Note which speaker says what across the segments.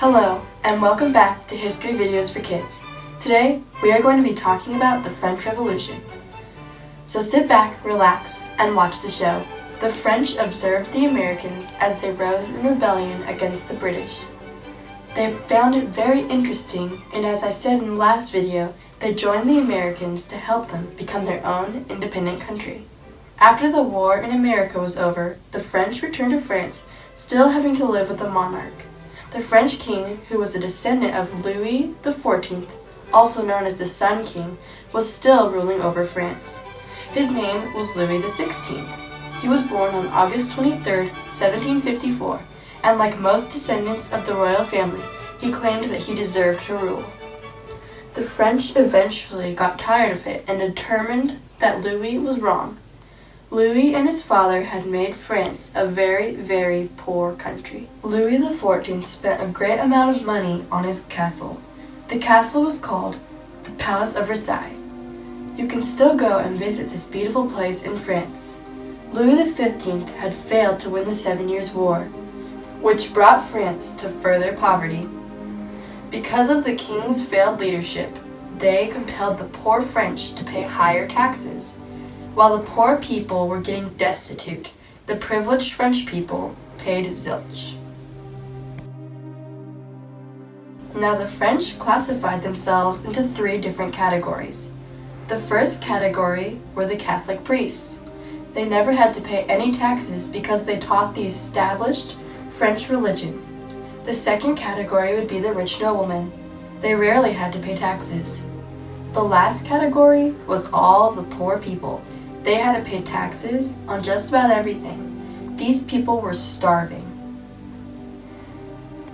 Speaker 1: Hello, and welcome back to History Videos for Kids. Today, we are going to be talking about the French Revolution. So sit back, relax, and watch the show. The French observed the Americans as they rose in rebellion against the British. They found it very interesting, and as I said in the last video, they joined the Americans to help them become their own independent country. After the war in America was over, the French returned to France, still having to live with the monarch. The French king, who was a descendant of Louis XIV, also known as the Sun King, was still ruling over France. His name was Louis XVI. He was born on August 23, 1754, and like most descendants of the royal family, he claimed that he deserved to rule. The French eventually got tired of it and determined that Louis was wrong. Louis and his father had made France a very, very poor country. Louis XIV spent a great amount of money on his castle. The castle was called the Palace of Versailles. You can still go and visit this beautiful place in France. Louis XV had failed to win the 7 Years' War, which brought France to further poverty. Because of the king's failed leadership, they compelled the poor French to pay higher taxes. While the poor people were getting destitute, the privileged French people paid zilch. Now the French classified themselves into 3 different categories. The first category were the Catholic priests. They never had to pay any taxes because they taught the established French religion. The second category would be the rich noblemen. They rarely had to pay taxes. The last category was all of the poor people. They had to pay taxes on just about everything. These people were starving.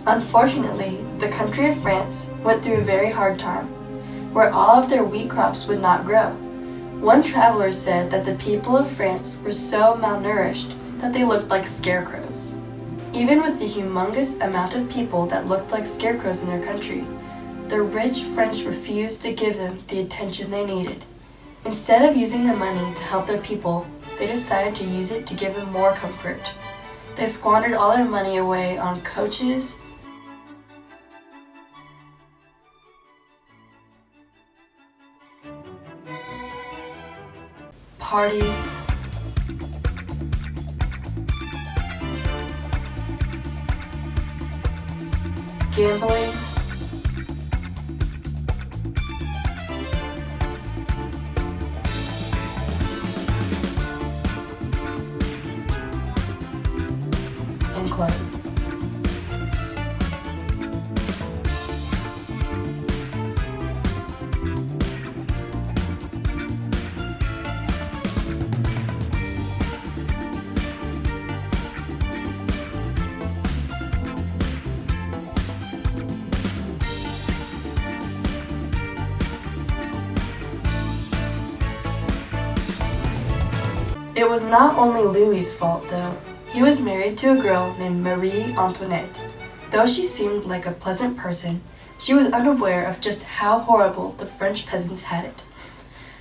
Speaker 1: Unfortunately, the country of France went through a very hard time, where all of their wheat crops would not grow. One traveler said that the people of France were so malnourished that they looked like scarecrows. Even with the humongous amount of people that looked like scarecrows in their country, the rich French refused to give them the attention they needed. Instead of using the money to help their people, they decided to use it to give them more comfort. They squandered all their money away on coaches, parties, gambling, and clothes. It was not only Louis's fault, though. He was married to a girl named Marie-Antoinette. Though she seemed like a pleasant person, she was unaware of just how horrible the French peasants had it.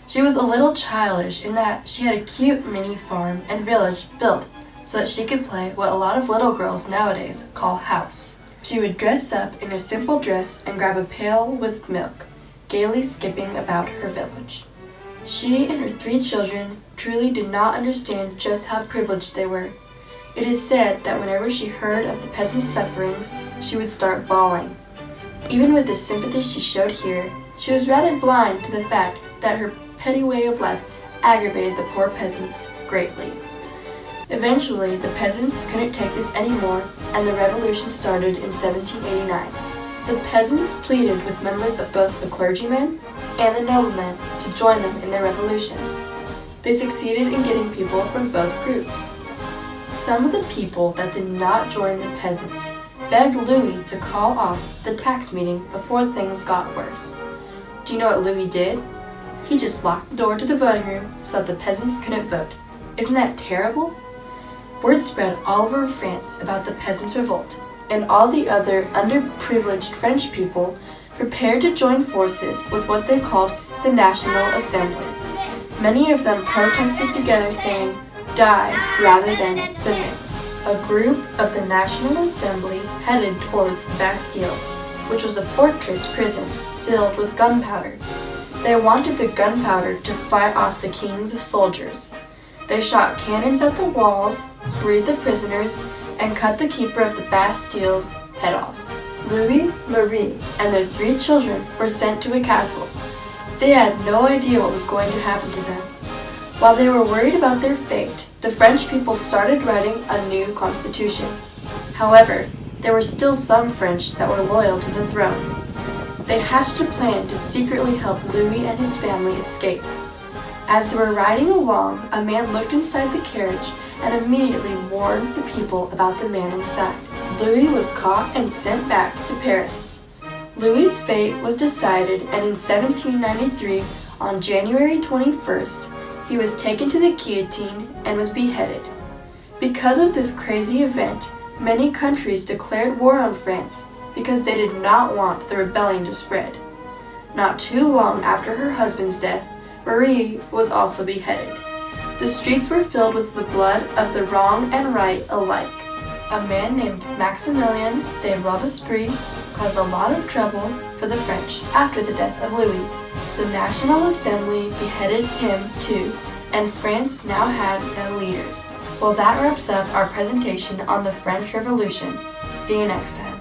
Speaker 1: She was a little childish in that she had a cute mini farm and village built so that she could play what a lot of little girls nowadays call house. She would dress up in a simple dress and grab a pail with milk, gaily skipping about her village. She and her 3 children truly did not understand just how privileged they were. It is said that whenever she heard of the peasants' sufferings, she would start bawling. Even with the sympathy she showed here, she was rather blind to the fact that her petty way of life aggravated the poor peasants greatly. Eventually, the peasants couldn't take this anymore, and the revolution started in 1789. The peasants pleaded with members of both the clergymen and the noblemen to join them in their revolution. They succeeded in getting people from both groups. Some of the people that did not join the peasants begged Louis to call off the tax meeting before things got worse. Do you know what Louis did? He just locked the door to the voting room so that the peasants couldn't vote. Isn't that terrible? Word spread all over France about the peasants' revolt, and all the other underprivileged French people prepared to join forces with what they called the National Assembly. Many of them protested together saying, "Die rather than submit." a group of the National Assembly headed towards the Bastille, which was a fortress prison filled with gunpowder. They wanted the gunpowder to fight off the king's soldiers. They shot cannons at the walls, freed the prisoners, and cut the keeper of the Bastille's head off. Louis, Marie, and their 3 children were sent to a castle. They had no idea what was going to happen to them. While they were worried about their fate, the French people started writing a new constitution. However, there were still some French that were loyal to the throne. They hatched a plan to secretly help Louis and his family escape. As they were riding along, a man looked inside the carriage and immediately warned the people about the man inside. Louis was caught and sent back to Paris. Louis's fate was decided, and in 1793, on January 21st, he was taken to the guillotine and was beheaded. Because of this crazy event, many countries declared war on France because they did not want the rebellion to spread. Not too long after her husband's death, Marie was also beheaded. The streets were filled with the blood of the wrong and right alike. A man named Maximilien de Robespierre caused a lot of trouble for the French after the death of Louis. The National Assembly beheaded him too, and France now had no leaders. Well, that wraps up our presentation on the French Revolution. See you next time.